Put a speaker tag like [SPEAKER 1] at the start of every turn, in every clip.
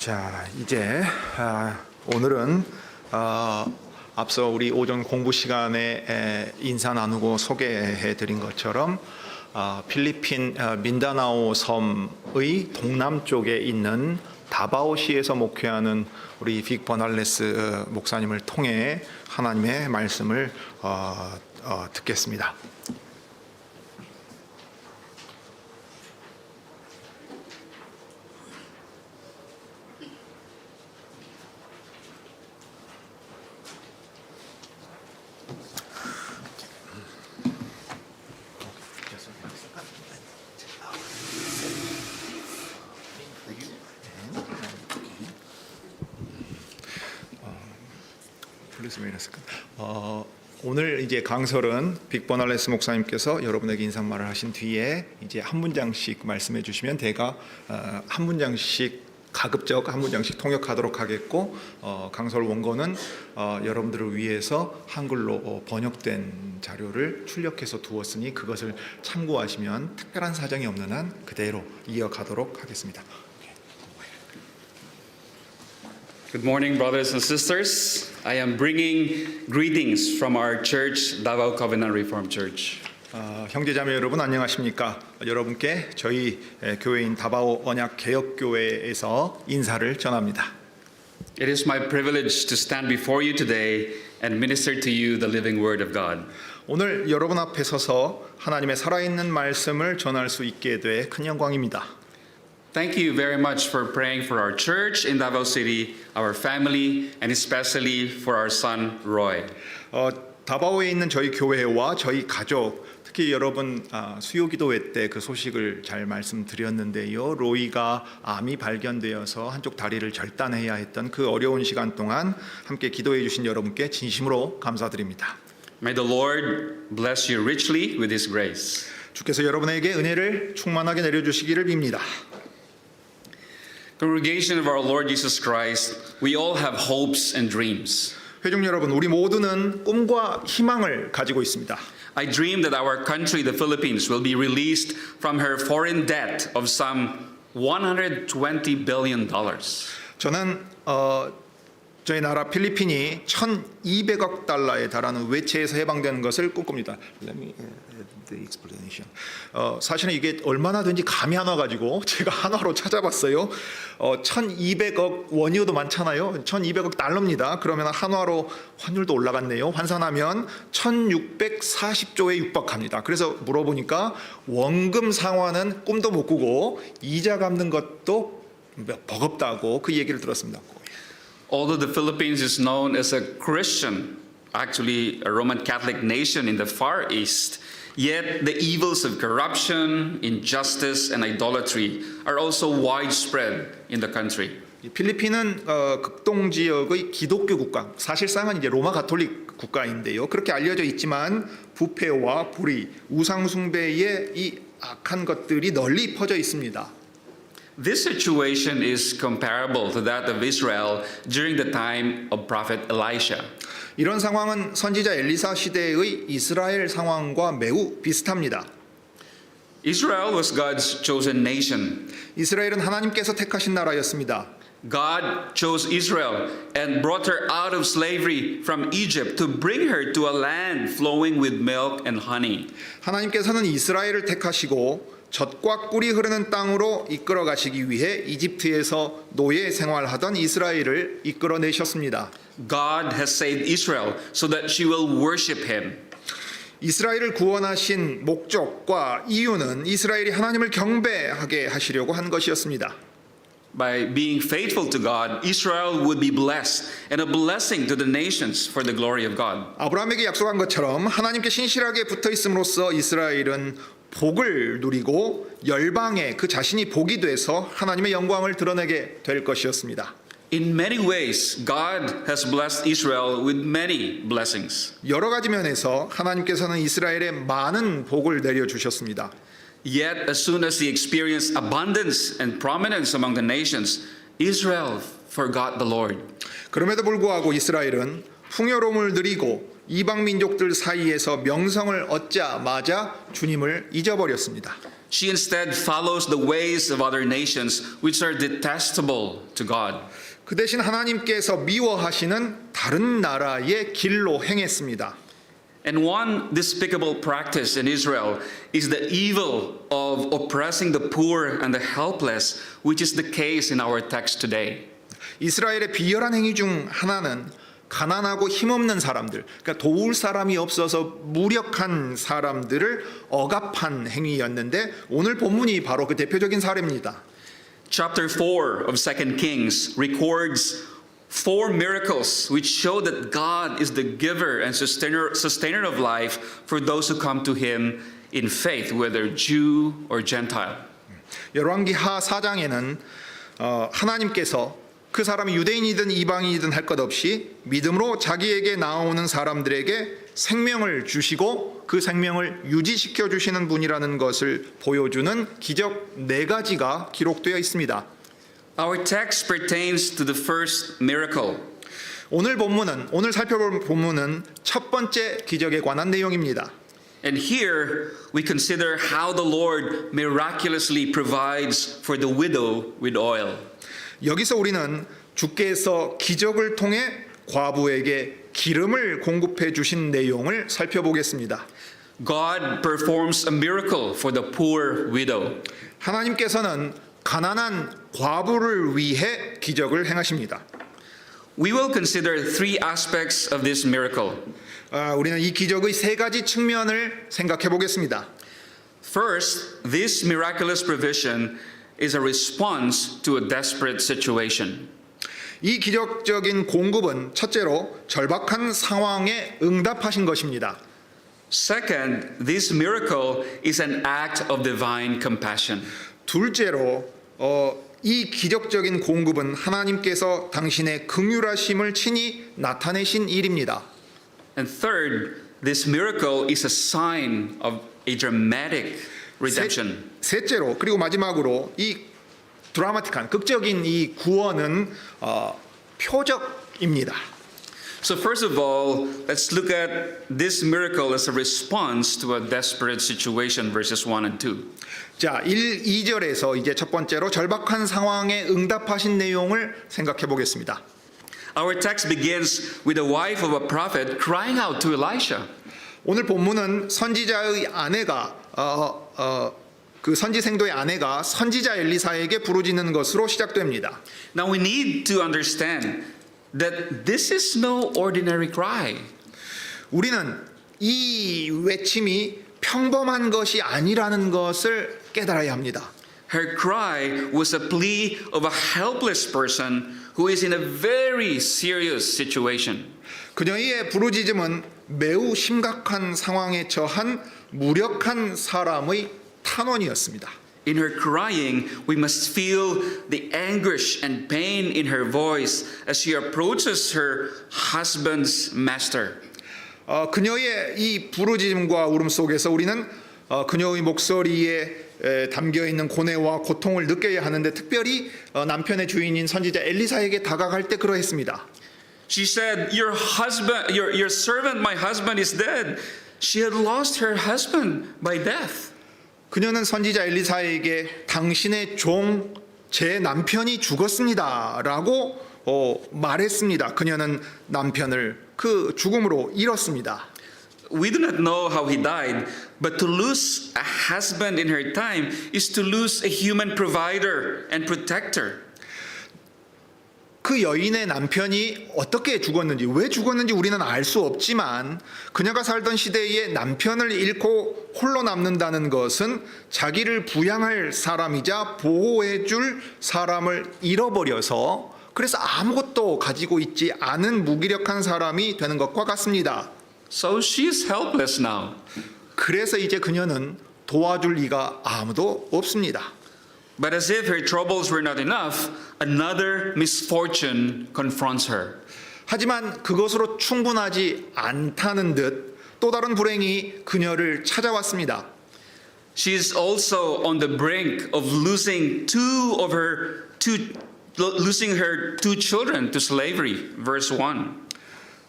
[SPEAKER 1] 자, 이제 오늘은 앞서 우리 오전 공부 시간에 인사 나누고 소개해 드린 것처럼 필리핀 민다나오 섬의 동남쪽에 있는 다바오시에서 목회하는 우리 빅 버날레스 목사님을 통해 하나님의 말씀을 듣겠습니다. 오늘 이제 강설은 빅 버날레스 목사님께서 여러분에게 인사말을 하신 뒤에 이제 한 문장씩 말씀해 주시면 제가 한 문장씩 가급적 한 문장씩 통역하도록 하겠고, 강설 원고는 여러분들을 위해서 한글로 번역된 자료를 출력해서 두었으니 그것을 참고하시면 특별한 사정이 없는 한 그대로 이어가도록 하겠습니다.
[SPEAKER 2] Good morning, brothers and sisters. I am bringing greetings from our church, Davao Covenant Reformed Church.
[SPEAKER 1] 형제자매 여러분 안녕하십니까? 여러분께 저희 교회인 다바오 언약 개혁교회에서 인사를 전합니다.
[SPEAKER 2] It is my privilege to stand before you today and minister to you the living word of God.
[SPEAKER 1] 오늘 여러분 앞에 서서 하나님의 살아있는 말씀을 전할 수 있게 돼 큰 영광입니다.
[SPEAKER 2] Thank you very much for praying for our church in Davao City, our family, and especially for our son Roy.
[SPEAKER 1] 다바오에 있는 저희 교회와 저희 가족, 특히 여러분 수요기도회 때 그 소식을 잘 말씀드렸는데요. 로이가 암이 발견되어서 한쪽 다리를 절단해야 했던 그 어려운 시간 동안 함께 기도해 주신 여러분께 진심으로 감사드립니다.
[SPEAKER 2] May the Lord bless you richly with His grace.
[SPEAKER 1] 주께서 여러분에게 은혜를 충만하게 내려주시기를 빕니다.
[SPEAKER 2] Congregation of our Lord Jesus Christ, we all have hopes and dreams.
[SPEAKER 1] 회중 여러분, 우리 모두는 꿈과 희망을 가지고 있습니다.
[SPEAKER 2] I dream that our country, the Philippines, will be released from her foreign debt of some $120 billion.
[SPEAKER 1] 저는 저희 나라 필리핀이 1,200억 달러에 달하는 외채에서 해방되는 것을 꿈꿉니다. Let me add the explanation. 사실은 이게 얼마나 된지 감이 안 와가지고 제가 한화로 찾아봤어요. 1,200억 원유도 많잖아요. 1,200억 달러입니다. 그러면 한화로 환율도 올라갔네요. 환산하면 1,640조에 육박합니다. 그래서 물어보니까 원금 상환은 꿈도 못 꾸고 이자 갚는 것도 버겁다고 그 얘기를 들었습니다.
[SPEAKER 2] Although the Philippines is known as a Christian, actually a Roman Catholic nation in the Far East, yet the evils of corruption, injustice, and idolatry are also widespread in the country.
[SPEAKER 1] 필리핀은 극동 지역의 기독교 국가, 사실상은 이제 로마 가톨릭 국가인데요. 그렇게 알려져 있지만 부패와 불의, 우상 숭배의 이 악한 것들이 널리 퍼져 있습니다.
[SPEAKER 2] This situation is comparable to that of Israel during the time of Prophet Elisha.
[SPEAKER 1] 이런 상황은 선지자 엘리사 시대의 이스라엘 상황과 매우 비슷합니다.
[SPEAKER 2] Israel was God's chosen nation.
[SPEAKER 1] 이스라엘은 하나님께서 택하신 나라였습니다.
[SPEAKER 2] God chose Israel and brought her out of slavery from Egypt to bring her to a land flowing with milk and honey.
[SPEAKER 1] 하나님께서는 이스라엘을 택하시고 젖과 꿀이 흐르는 땅으로 이끌어 가시기 위해 이집트에서 노예 생활하던 이스라엘을 이끌어내셨습니다.
[SPEAKER 2] God has saved Israel so that she will worship him.
[SPEAKER 1] 이스라엘을 구원하신 목적과 이유는 이스라엘이 하나님을 경배하게 하시려고 한 것이었습니다.
[SPEAKER 2] By being faithful to God, Israel would be blessed and a blessing to the nations for the glory of God.
[SPEAKER 1] 아브라함에게 약속한 것처럼 하나님께 신실하게 붙어 있음으로써 이스라엘은 복을 누리고 열방에 그 자신이 복이 돼서 하나님의 영광을 드러내게 될 것이었습니다.
[SPEAKER 2] In many ways, God has blessed Israel with many blessings.
[SPEAKER 1] 여러 가지 면에서 하나님께서는 이스라엘에 많은 복을 내려 주셨습니다.
[SPEAKER 2] Yet, as soon as he experienced abundance and prominence among the nations, Israel forgot the Lord.
[SPEAKER 1] 그럼에도 불구하고 이스라엘은 풍요로움을 누리고 이방 민족들 사이에서 명성을 얻자마자 주님을 잊어버렸습니다.
[SPEAKER 2] She instead follows the ways of other nations, which are detestable to God.
[SPEAKER 1] 그 대신 하나님께서 미워하시는 다른 나라의 길로 행했습니다.
[SPEAKER 2] And one despicable practice in Israel is the evil of oppressing the poor and the helpless, which is the case in our text today.
[SPEAKER 1] 이스라엘의 비열한 행위 중 하나는 가난하고 힘없는 사람들, 그러니까 도울 사람이 없어서 무력한 사람들을 억압한 행위였는데 오늘 본문이 바로 그 대표적인 사례입니다.
[SPEAKER 2] Chapter 4 of 2 Kings records 4 miracles which show that God is the giver and sustainer of life for those who come to him in faith, whether Jew or Gentile.
[SPEAKER 1] 열왕기하 4장에는 하나님께서 그 사람이 유대인이든 이방인이든 할 것 없이 믿음으로 자기에게 나오는 사람들에게 생명을 주시고 그 생명을 유지시켜 주시는 분이라는 것을 보여주는 기적 4가지가 기록되어 있습니다.
[SPEAKER 2] Our text pertains to the first miracle.
[SPEAKER 1] 오늘 살펴볼 본문은 첫 번째 기적에 관한 내용입니다.
[SPEAKER 2] And here we consider how the Lord miraculously provides for the widow with oil.
[SPEAKER 1] 여기서 우리는 주께서 기적을 통해 과부에게 기름을 공급해 주신 내용을 살펴보겠습니다.
[SPEAKER 2] God performs a miracle for the poor widow.
[SPEAKER 1] 하나님께서는 가난한 과부를 위해 기적을 행하십니다.
[SPEAKER 2] We will consider 3 aspects of this miracle.
[SPEAKER 1] 우리는 이 기적의 3가지 측면을 생각해 보겠습니다.
[SPEAKER 2] First, this miraculous provision is a response to a desperate situation.
[SPEAKER 1] 이 기적적인 공급은 첫째로 절박한 상황에 응답하신 것입니다.
[SPEAKER 2] Second, this miracle is an act of divine compassion.
[SPEAKER 1] 둘째로 이 기적적인 공급은 하나님께서 당신의 긍휼하심을 친히 나타내신 일입니다.
[SPEAKER 2] And third, this miracle is a sign of a dramatic redemption.
[SPEAKER 1] 셋째로 그리고 마지막으로 이 드라마틱한 극적인 이 구원은 표적입니다.
[SPEAKER 2] So first of all, let's look at this miracle as a response to a desperate situation, verses 1 and 2.
[SPEAKER 1] 자, 2절에서 이제 첫 번째로 절박한 상황에 응답하신 내용을 생각해 보겠습니다.
[SPEAKER 2] Our text begins with the wife of a prophet crying out to Elisha.
[SPEAKER 1] 오늘 본문은 선지자의 아내가 그 선지생도의 아내가 선지자 엘리사에게 부르짖는 것으로 시작됩니다.
[SPEAKER 2] Now we need to understand that this is no ordinary cry.
[SPEAKER 1] 우리는 이 외침이 평범한 것이 아니라는 것을 깨달아야 합니다.
[SPEAKER 2] Her cry was a plea of a helpless person who is in a very serious situation.
[SPEAKER 1] 그녀의 부르짖음은 매우 심각한 상황에 처한 무력한 사람의 탄원이었습니다.
[SPEAKER 2] In her crying, we must feel the anguish and pain in her voice as she approaches her husband's master.
[SPEAKER 1] 그녀의 이 부르짖음과 울음 속에서 우리는 그녀의 목소리에 담겨 있는 고뇌와 고통을 느껴야 하는데 특별히 남편의 주인인 선지자 엘리사에게 다가갈 때 그러했습니다.
[SPEAKER 2] She said, "Your husband, your servant, my husband is dead." She had lost her husband by death.
[SPEAKER 1] 그녀는 선지자 엘리사에게 당신의 종 제 남편이 죽었습니다라고 말했습니다. 그녀는 남편을 그 죽음으로 잃었습니다.
[SPEAKER 2] We do not know how he died, but to lose a husband in her time is to lose a human provider and protector.
[SPEAKER 1] 그 여인의 남편이 어떻게 죽었는지, 왜 죽었는지 우리는 알 수 없지만 그녀가 살던 시대에 남편을 잃고 홀로 남는다는 것은 자기를 부양할 사람이자 보호해 줄 사람을 잃어버려서 그래서 아무것도 가지고 있지 않은 무기력한 사람이 되는 것과 같습니다.
[SPEAKER 2] So she is helpless now.
[SPEAKER 1] 그래서 이제 그녀는 도와줄 이가 아무도 없습니다.
[SPEAKER 2] But as if her troubles were not enough, another misfortune confronts her.
[SPEAKER 1] 하지만 그것으로 충분하지 않다는 듯 또 다른 불행이 그녀를 찾아왔습니다.
[SPEAKER 2] She is also on the brink of losing her two children to slavery. Verse 1.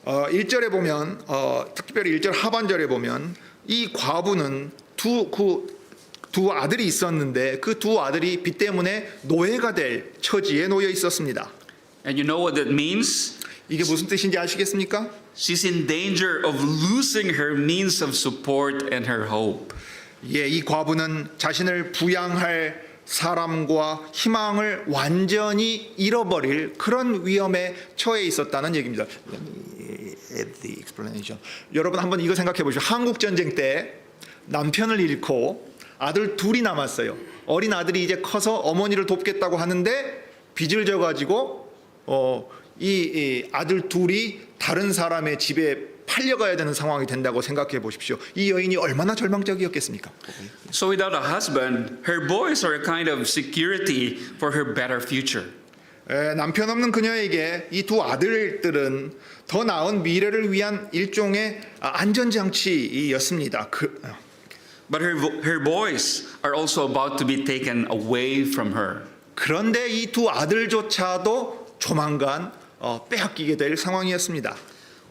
[SPEAKER 1] 1절에 보면 특별히 1절 하반절에 보면 이 과부는 두 아들이 있었는데 그 두 아들이 빚 때문에 노예가 될 처지에 놓여 있었습니다.
[SPEAKER 2] And you know what that means?
[SPEAKER 1] 이게 무슨 뜻인지 아시겠습니까?
[SPEAKER 2] She's in danger of losing her means of support and her hope.
[SPEAKER 1] 예, 이 과부는 자신을 부양할 사람과 희망을 완전히 잃어버릴 그런 위험에 처해 있었다는 얘기입니다. Let me add the explanation. 여러분 한번 이거 생각해 보시죠. 한국 전쟁 때 남편을 잃고 아들 둘이 남았어요. 어린 아들이 이제 커서 어머니를 돕겠다고 하는데 빚을 져가지고 이 아들 둘이 다른 사람의 집에 팔려가야 되는 상황이 된다고 생각해 보십시오. 이 여인이 얼마나 절망적이었겠습니까?
[SPEAKER 2] So without a husband, her boys are a kind of security for her better future.
[SPEAKER 1] 남편 없는 그녀에게 이 두 아들들은 더 나은 미래를 위한 일종의 안전장치였습니다.
[SPEAKER 2] But her boys are also about to be taken away from her.
[SPEAKER 1] 그런데 이 두 아들조차도 조만간 빼앗기게 될 상황이었습니다.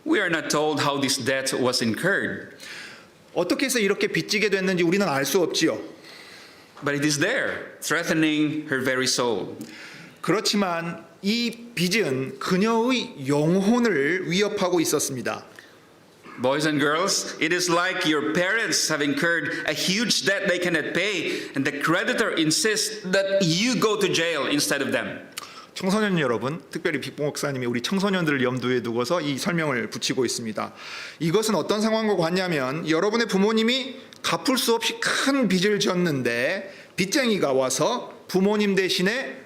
[SPEAKER 2] We are not told how this debt was incurred,
[SPEAKER 1] 어떻게 해서 이렇게 빚지게 됐는지 우리는 알 수 없지요.
[SPEAKER 2] but it is there, threatening her very soul.
[SPEAKER 1] 그렇지만 이 빚은 그녀의 영혼을 위협하고 있었습니다.
[SPEAKER 2] Boys and girls, it is like your parents have incurred a huge debt they cannot pay, and the creditor insists that you go to jail instead of them.
[SPEAKER 1] 청소년 여러분, 특별히 빅봉 목사님이 우리 청소년들을 염두에 두고서 이 설명을 붙이고 있습니다. 이것은 어떤 상황과 같냐면 여러분의 부모님이 갚을 수 없이 큰 빚을 졌는데 빚쟁이가 와서 부모님 대신에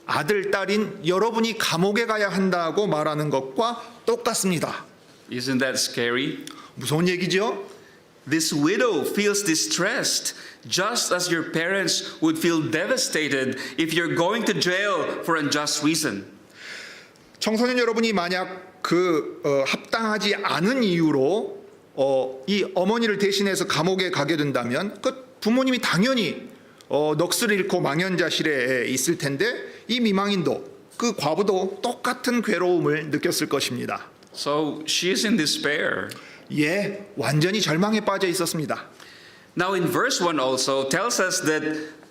[SPEAKER 1] 아들, 딸인 여러분이 감옥에 가야 한다고 말하는 것과 똑같습니다.
[SPEAKER 2] Isn't that scary?
[SPEAKER 1] 무서운 얘기죠?
[SPEAKER 2] This widow feels distressed, just as your parents would feel devastated if you're going to jail for unjust reason.
[SPEAKER 1] 청소년 여러분이 만약 합당하지 않은 이유로 이 어머니를 대신해서 감옥에 가게 된다면 그 부모님이 당연히 넋을 잃고 망연자실에 있을 텐데 이 미망인도 그 과부도 똑같은 괴로움을 느꼈을 것입니다.
[SPEAKER 2] So she is in despair.
[SPEAKER 1] 예, 완전히 절망에 빠져 있었습니다.
[SPEAKER 2] Now in verse 1 also tells us that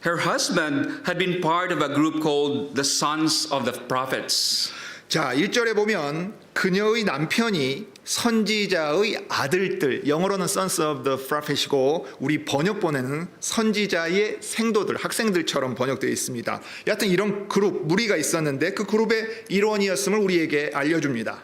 [SPEAKER 2] her husband had been part of a group called the Sons of the Prophets.
[SPEAKER 1] 자, 1절에 보면 그녀의 남편이 선지자의 아들들, 영어로는 Sons of the Prophet이고 우리 번역본에는 선지자의 생도들, 학생들처럼 번역되어 있습니다. 여하튼 이런 그룹, 무리가 있었는데 그 그룹의 일원이었음을 우리에게 알려줍니다.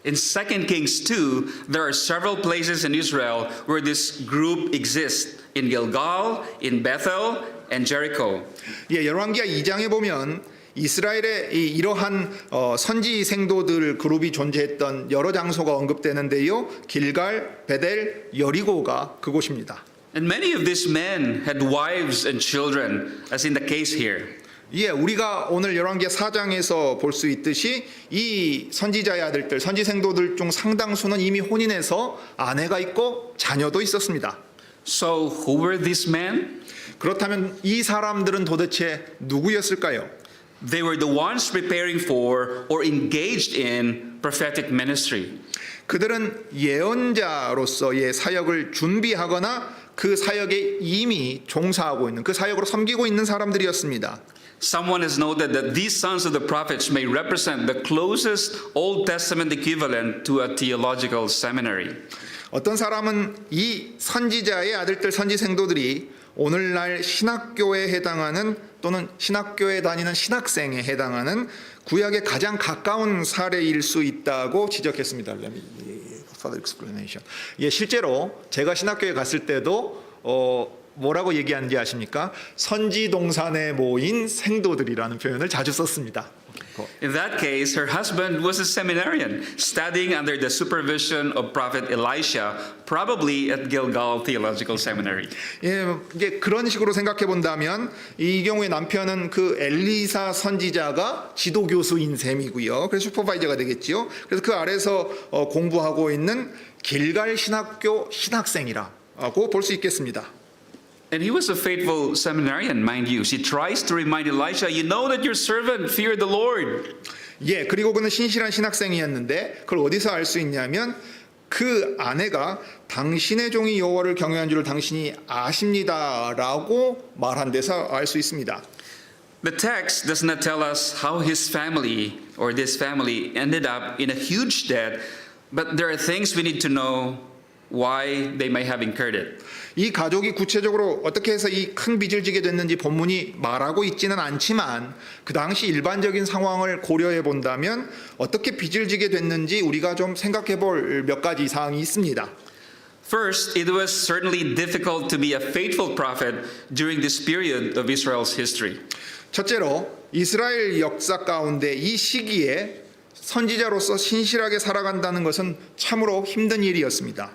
[SPEAKER 2] In 2 Kings 2, there are several places in Israel where this group exists. In Gilgal, in Bethel, and Jericho.
[SPEAKER 1] 예, 열왕기하 2장에 보면 이스라엘의 이러한 선지 생도들 그룹이 존재했던 여러 장소가 언급되는데요. 길갈, 베델, 여리고가 그곳입니다.
[SPEAKER 2] And many of these men had wives and children, as in the case here.
[SPEAKER 1] 예, 우리가 오늘 열왕기하 4장에서 볼 수 있듯이 이 선지자의 아들들, 선지 생도들 중 상당수는 이미 혼인해서 아내가 있고 자녀도 있었습니다.
[SPEAKER 2] So who were these men?
[SPEAKER 1] 그렇다면 이 사람들은 도대체 누구였을까요?
[SPEAKER 2] They were the ones preparing for or engaged in prophetic ministry.
[SPEAKER 1] 그들은 예언자로서의 사역을 준비하거나 그 사역에 이미 종사하고 있는, 그 사역으로 섬기고 있는 사람들이었습니다.
[SPEAKER 2] Someone has noted that these sons of the prophets may represent the closest Old Testament equivalent to a theological seminary.
[SPEAKER 1] 어떤 사람은 이 선지자의 아들들 선지 생도들이 오늘날 신학교에 해당하는 또는 신학교에 다니는 신학생에 해당하는 구약에 가장 가까운 사례일 수 있다고 지적했습니다. Further explanation. 예, 실제로 제가 신학교에 갔을 때도 뭐라고 얘기하는지 아십니까? 선지 동산에 모인 생도들이라는 표현을 자주 썼습니다.
[SPEAKER 2] In that case, her husband was a seminarian studying under the supervision of Prophet Elisha, probably at Gilgal Theological Seminary.
[SPEAKER 1] 예, 이제 그런 식으로 생각해 본다면 이 경우에 남편은 그 엘리사 선지자가 지도 교수인 셈이고요. 그래서 슈퍼바이저가 되겠지요. 그래서 그 아래서 공부하고 있는 길갈 신학교 신학생이라고 볼 수 있겠습니다.
[SPEAKER 2] And he was a faithful seminarian, mind you. She tries to remind Elisha, you know that your servant feared the Lord.
[SPEAKER 1] 예, 그리고 그는 신실한 신학생이었는데 그걸 어디서 알 수 있냐면 그 아내가 당신의 종이 여호와를 경외한 줄을 당신이 아십니다라고 말한 데서 알 수 있습니다.
[SPEAKER 2] The text does not tell us how his family or this family ended up in a huge debt, but there are things we need to know why they may have incurred it.
[SPEAKER 1] 이 가족이 구체적으로 어떻게 해서 이 큰 빚을 지게 됐는지 본문이 말하고 있지는 않지만 그 당시 일반적인 상황을 고려해 본다면 어떻게 빚을 지게 됐는지 우리가 좀 생각해 볼 몇 가지 사항이 있습니다.
[SPEAKER 2] First, it was certainly difficult to be a faithful prophet during this period of Israel's history.
[SPEAKER 1] 첫째로 이스라엘 역사 가운데 이 시기에 선지자로서 신실하게 살아간다는 것은 참으로 힘든 일이었습니다.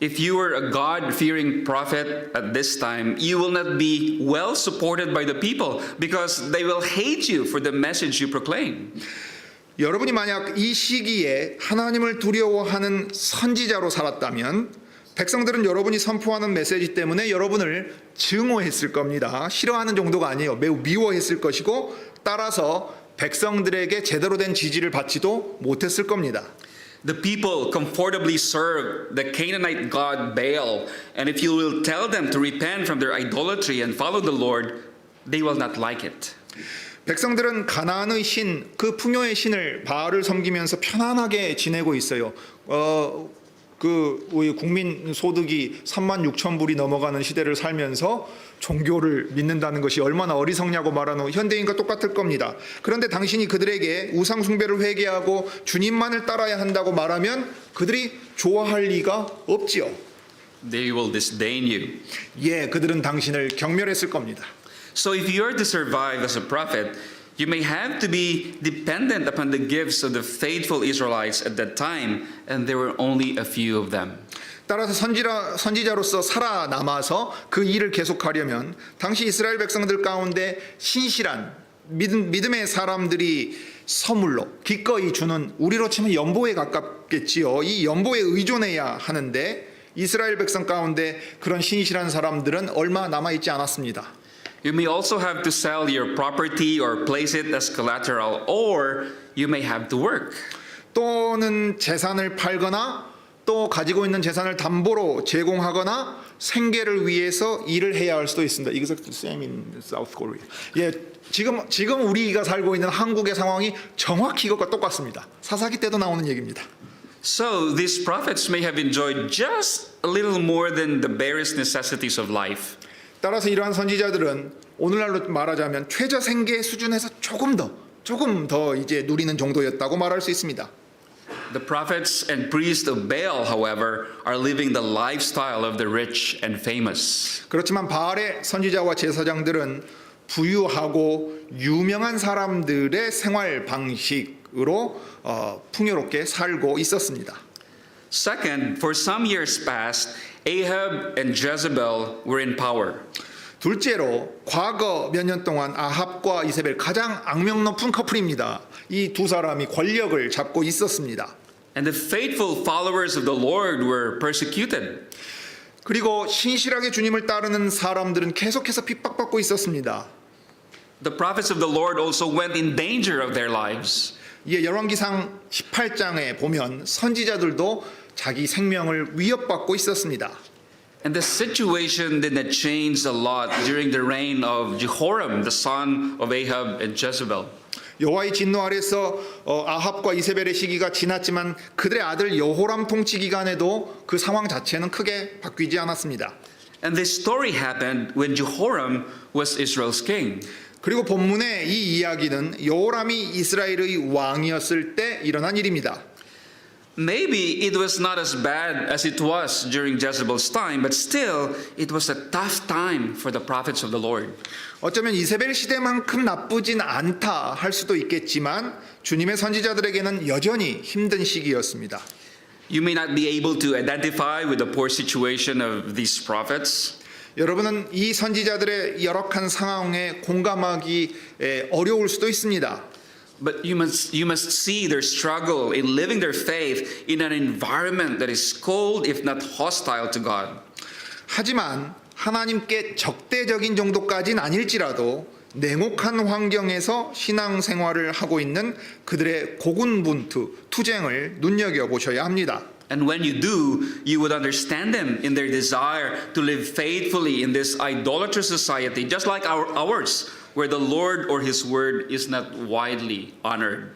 [SPEAKER 2] If you were a God-fearing prophet at this time, you will not be well supported by the people because they will hate you for the message you proclaim.
[SPEAKER 1] 여러분이 만약 이 시기에 하나님을 두려워하는 선지자로 살았다면 백성들은 여러분이 선포하는 메시지 때문에 여러분을 증오했을 겁니다. 싫어하는 정도가 아니에요. 매우 미워했을 것이고 따라서 백성들에게 제대로 된 지지를 받지도 못했을 겁니다.
[SPEAKER 2] The people comfortably serve the Canaanite god Baal, and if you will tell them to repent from their idolatry and follow the Lord, they will not like it.
[SPEAKER 1] 백성들은 가나안의 신, 그 풍요의 신을 바알을 섬기면서 편안하게 지내고 있어요. 우리 국민 소득이 3만 6천 불이 넘어가는 시대를 살면서 종교를 믿는다는 것이 얼마나 어리석냐고 말하는 현대인과 똑같을 겁니다. 그런데 당신이 그들에게 우상 숭배를 회개하고 주님만을 따라야 한다고 말하면 그들이 좋아할 리가 없지요.
[SPEAKER 2] They will disdain you.
[SPEAKER 1] 예, 그들은 당신을 경멸했을 겁니다.
[SPEAKER 2] So if you are to survive as a prophet, you may have to be dependent upon the gifts of the faithful Israelites at that time, and there were only a few of them.
[SPEAKER 1] 따라서 선지자로서 살아남아서 그 일을 계속하려면 당시 이스라엘 백성들 가운데 신실한 믿음의 사람들이 선물로 기꺼이 주는, 우리로 치면 연보에 가깝겠지요. 이 연보에 의존해야 하는데 이스라엘 백성 가운데 그런 신실한 사람들은 얼마 남아있지 않았습니다.
[SPEAKER 2] You may also have to sell your property or place it as collateral, or you may have to work.
[SPEAKER 1] 또는 재산을 팔거나 또 가지고 있는 재산을 담보로 제공하거나 생계를 위해서 일을 해야 할 수도 있습니다. Exactly same in South Korea. 예, 지금 우리가 살고 있는 한국의 상황이 정확히 이것과 똑같습니다. 사사기 때도 나오는 얘기입니다.
[SPEAKER 2] So these prophets may have enjoyed just a little more than the barest necessities of life.
[SPEAKER 1] 따라서 이러한 선지자들은 오늘날로 말하자면 최저 생계 수준에서 조금 더 이제 누리는 정도였다고 말할 수 있습니다.
[SPEAKER 2] The prophets and priests of Baal, however, are living the lifestyle of the rich and famous.
[SPEAKER 1] 그렇지만 바알의 선지자와 제사장들은 부유하고 유명한 사람들의 생활 방식으로 풍요롭게 살고 있었습니다.
[SPEAKER 2] Second, for some years past, Ahab and Jezebel were in power.
[SPEAKER 1] 둘째로 과거 몇 년 동안 아합과 이세벨, 가장 악명 높은 커플입니다. 이 두 사람이 권력을 잡고 있었습니다.
[SPEAKER 2] And the faithful followers of the Lord were persecuted.
[SPEAKER 1] 그리고 신실하게 주님을 따르는 사람들은 계속해서 핍박받고 있었습니다.
[SPEAKER 2] The prophets of the Lord also went in danger of their lives.
[SPEAKER 1] 예, 열왕기상 18장에 보면 선지자들도 자기 생명을 위협받고 있었습니다.
[SPEAKER 2] And the situation did not change a lot during the reign of Jehoram, the son of Ahab and Jezebel.
[SPEAKER 1] 여호와의 진노 아래서 아합과 이세벨의 시기가 지났지만 그들의 아들 여호람 통치 기간에도 그 상황 자체는 크게 바뀌지 않았습니다.
[SPEAKER 2] And this story happened when Jehoram was Israel's king.
[SPEAKER 1] 그리고 본문의 이 이야기는 여호람이 이스라엘의 왕이었을 때 일어난 일입니다.
[SPEAKER 2] Maybe it was not as bad as it was during Jezebel's time, but still it was a tough time for the prophets of the Lord.
[SPEAKER 1] 어쩌면 이세벨 시대만큼 나쁘진 않다 할 수도 있겠지만 주님의 선지자들에게는 여전히 힘든 시기였습니다.
[SPEAKER 2] You may not be able to identify with the poor situation of these prophets.
[SPEAKER 1] 여러분은 이 선지자들의 열악한 상황에 공감하기 어려울 수도 있습니다.
[SPEAKER 2] But you must see their struggle in living their faith in an environment that is cold, if not hostile to God.
[SPEAKER 1] 하지만 하나님께 적대적인 정도까지는 아닐지라도 냉혹한 환경에서 신앙생활을 하고 있는 그들의 고군분투, 투쟁을 눈여겨보셔야 합니다.
[SPEAKER 2] And when you do, you would understand them in their desire to live faithfully in this idolatrous society, just like ours, where the Lord or His word is not widely honored.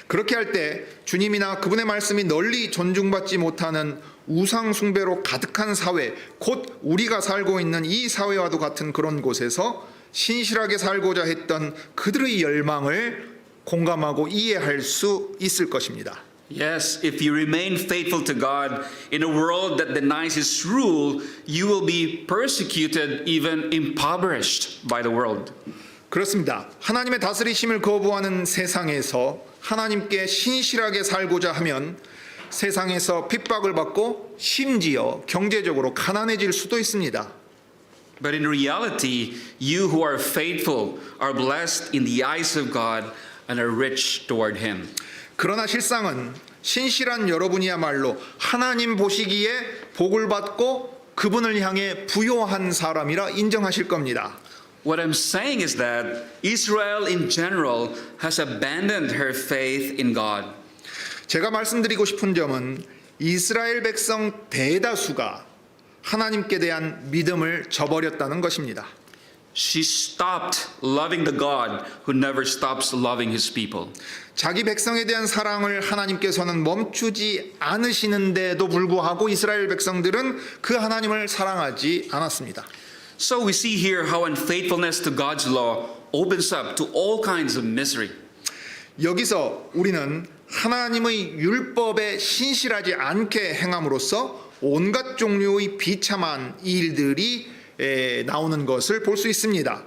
[SPEAKER 1] 그렇게 할 때 주님이나 그분의 말씀이 널리 존중받지 못하는 우상 숭배로 가득한 사회, 곧 우리가 살고 있는 이 사회와도 같은 그런 곳에서 신실하게 살고자 했던 그들의 열망을 공감하고 이해할 수 있을 것입니다.
[SPEAKER 2] Yes, if you remain faithful to God in a world that denies His rule, you will be persecuted, even impoverished by the world.
[SPEAKER 1] 그렇습니다. 하나님의 다스리심을 거부하는 세상에서 하나님께 신실하게 살고자 하면 세상에서 핍박을 받고 심지어 경제적으로 가난해질 수도 있습니다.
[SPEAKER 2] But in reality, you who are faithful are blessed in the eyes of God and are rich toward Him.
[SPEAKER 1] 그러나 실상은 신실한 여러분이야말로 하나님 보시기에 복을 받고 그분을 향해 부요한 사람이라 인정하실 겁니다.
[SPEAKER 2] What I'm saying is that Israel in general has abandoned her faith in God.
[SPEAKER 1] 제가 말씀드리고 싶은 점은 이스라엘 백성 대다수가 하나님께 대한 믿음을 저버렸다는 것입니다.
[SPEAKER 2] She stopped loving the God who never stops loving His people.
[SPEAKER 1] 자기 백성에 대한 사랑을 하나님께서는 멈추지 않으시는데도 불구하고 이스라엘 백성들은 그 하나님을 사랑하지 않았습니다.
[SPEAKER 2] So we see here how unfaithfulness to God's law opens up to all kinds of misery.
[SPEAKER 1] 여기서 우리는 하나님의 율법에 신실하지 않게 행함으로써 온갖 종류의 비참한 일들이 나오는 것을 볼 수 있습니다.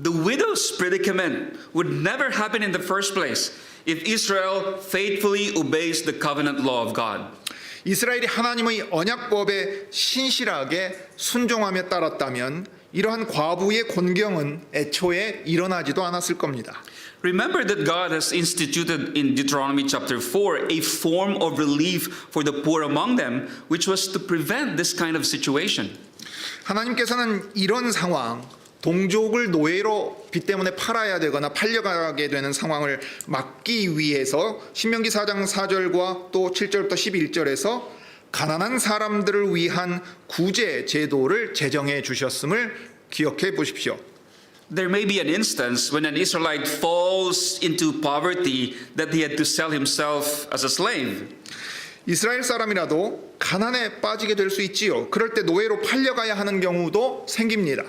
[SPEAKER 2] The widow's predicament would never happen in the first place if Israel faithfully obeys the covenant law of God.
[SPEAKER 1] 이스라엘이 하나님의 언약법에 신실하게 순종하며 따랐다면 이러한 과부의 곤경은 애초에 일어나지도 않았을 겁니다.
[SPEAKER 2] Remember that God has instituted in Deuteronomy chapter 4 a form of relief for the poor among them, which was to prevent this kind of situation.
[SPEAKER 1] 하나님께서는 이런 상황, 동족을 노예로 빚 때문에 팔아야 되거나 팔려가게 되는 상황을 막기 위해서 신명기 4장 4절과 또 7절부터 11절에서 가난한 사람들을 위한 구제 제도를 제정해 주셨음을 기억해 보십시오.
[SPEAKER 2] There may be an instance when an Israelite falls into poverty that he had to sell himself as a slave.
[SPEAKER 1] 이스라엘 사람이라도 가난에 빠지게 될 수 있지요. 그럴 때 노예로 팔려가야 하는 경우도 생깁니다.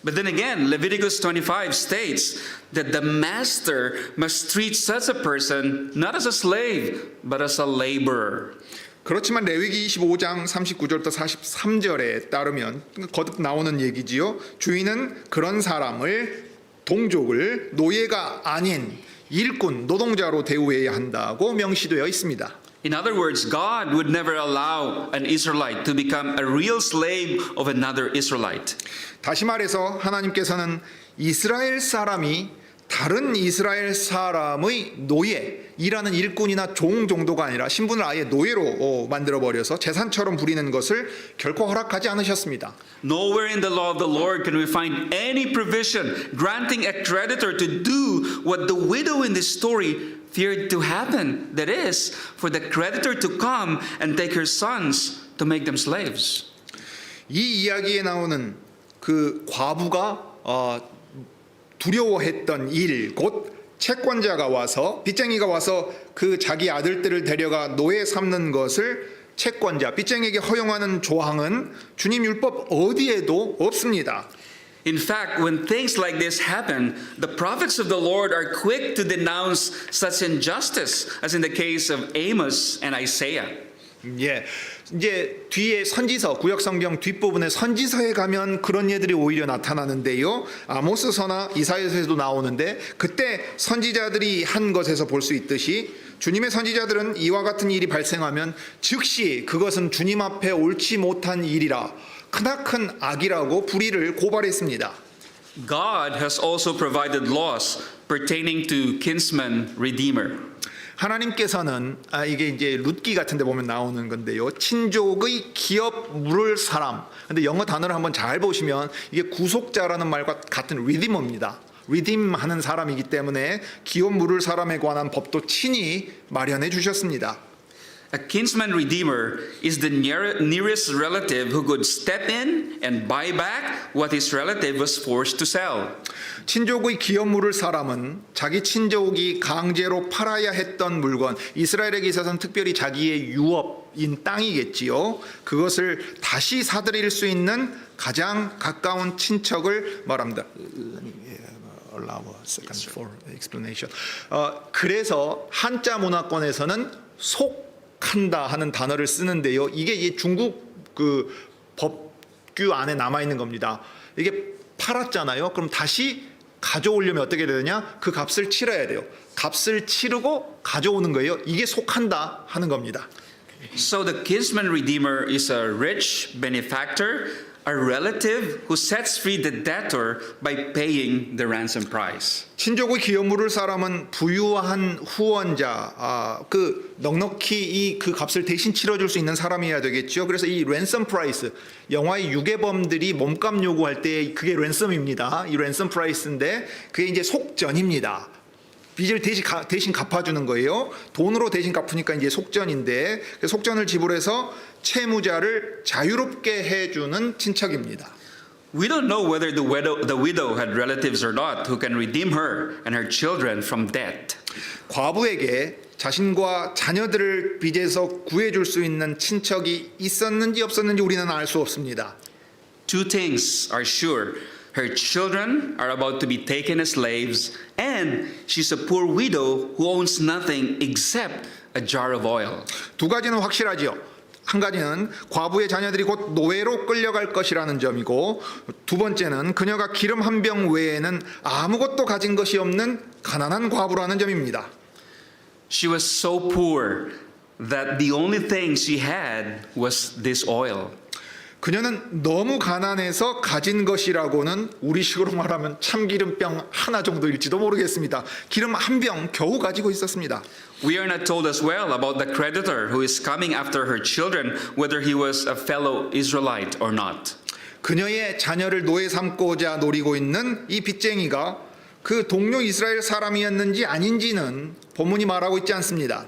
[SPEAKER 2] But then again, Leviticus 25 states that the master must treat such a person not as a slave, but as a laborer.
[SPEAKER 1] 그렇지만 레위기 25장 39절부터 43절에 따르면 거듭 나오는 얘기지요. 주인은 그런 사람을 동족을 노예가 아닌 일꾼, 노동자로 대우해야 한다고 명시되어 있습니다.
[SPEAKER 2] In other words, God would never allow an Israelite to become a real slave of another Israelite.
[SPEAKER 1] 다시 말해서 하나님께서는 이스라엘 사람이 다른 이스라엘 사람의 노예, 일하는 일꾼이나 종 정도가 아니라 신분을 아예 노예로 만들어버려서 재산처럼 부리는 것을 결코 허락하지 않으셨습니다.
[SPEAKER 2] Nowhere in the law of the Lord can we find any provision granting a creditor to do what the widow in this story feared to happen. That is, for the creditor to come and take her sons to make them slaves.
[SPEAKER 1] 이 이야기에 나오는 그 과부가 두려워했던 일, 곧 채권자가 와서 빚쟁이가 와서 그 자기 아들들을 데려가 노예 삼는 것을 채권자, 빚쟁이에게 허용하는 조항은 주님 율법 어디에도 없습니다.
[SPEAKER 2] In fact, when things like this happen, the prophets of the Lord are quick to denounce such injustice, as in the case of Amos and Isaiah.
[SPEAKER 1] 예, 이제 뒤에 선지서, 구약성경 뒷부분에 선지서에 가면 그런 예들이 오히려 나타나는데요. 아모스서나 이사야서에도 나오는데 그때 선지자들이 한 것에서 볼 수 있듯이 주님의 선지자들은 이와 같은 일이 발생하면 즉시 그것은 주님 앞에 옳지 못한 일이라 크나큰 악이라고 불의를 고발했습니다.
[SPEAKER 2] God has also provided laws pertaining to kinsman redeemer.
[SPEAKER 1] 하나님께서는 이게 이제 룻기 같은 데 보면 나오는 건데요. 친족의 기업 물을 사람. 근데 영어 단어를 한번 잘 보시면 이게 구속자라는 말과 같은 redeemer입니다. redeem하는 사람이기 때문에 기업 물을 사람에 관한 법도 친히 마련해 주셨습니다.
[SPEAKER 2] A kinsman redeemer is the nearest relative who could step in and buy back what his relative was forced to sell.
[SPEAKER 1] 친족의 기업 물을 사람은 자기 친족이 강제로 팔아야 했던 물건, 이스라엘에게 있어서는 특별히 자기의 유업인 땅이겠지요. 그것을 다시 사들일 수 있는 가장 가까운 친척을 말합니다. Allow a second for explanation. 그래서 한자 문화권에서는 속한다 하는 단어를 쓰는데요. 이게 중국 그 법규 안에 남아 있는 겁니다. 이게 팔았잖아요. 그럼 다시 가져오려면 어떻게 되느냐? 그 값을 치러야 돼요. 값을 치르고 가져오는 거예요. 이게 속한다 하는 겁니다.
[SPEAKER 2] So the kinsman redeemer is a rich benefactor, a relative who sets free the debtor by paying the ransom price.
[SPEAKER 1] 친족의 기업 물을 사람은 부유한 후원자, 그 넉넉히 그 값을 대신 치러줄 수 있는 사람이어야 되겠죠. 그래서 이 랜섬 프라이스, 영화의 유괴범들이 몸값 요구할 때 그게 랜섬입니다. 이 랜섬 프라이스인데 그게 이제 속전입니다. 빚을 대신 갚아주는 거예요. 돈으로 대신 갚으니까 이제 속전인데 속전을 지불해서 채무자를 자유롭게 해주는 친척입니다.
[SPEAKER 2] We don't know whether the widow had relatives or not who can redeem her and her children from debt.
[SPEAKER 1] 과부에게 자신과 자녀들을 빚에서 구해줄 수 있는 친척이 있었는지 없었는지 우리는 알 수 없습니다.
[SPEAKER 2] Two things are sure. Her children are about to be taken as slaves, and she's a poor widow who owns nothing except a jar of oil.
[SPEAKER 1] 두 가지는 확실하지요. 한 가지는 과부의 자녀들이 곧 노예로 끌려갈 것이라는 점이고, 두 번째는 그녀가 기름 한 병 외에는 아무것도 가진 것이 없는 가난한 과부라는 점입니다.
[SPEAKER 2] She was so poor that the only thing she had was this oil.
[SPEAKER 1] 그녀는 너무 가난해서 가진 것이라고는 우리식으로 말하면 참기름병 하나 정도일지도 모르겠습니다. 기름 한 병 겨우 가지고 있었습니다.
[SPEAKER 2] We are not told as well about the creditor who is coming after her children, whether he was a fellow Israelite or not.
[SPEAKER 1] 그녀의 자녀를 노예 삼고자 노리고 있는 이 빚쟁이가 그 동료 이스라엘 사람이었는지 아닌지는 본문이 말하고 있지 않습니다.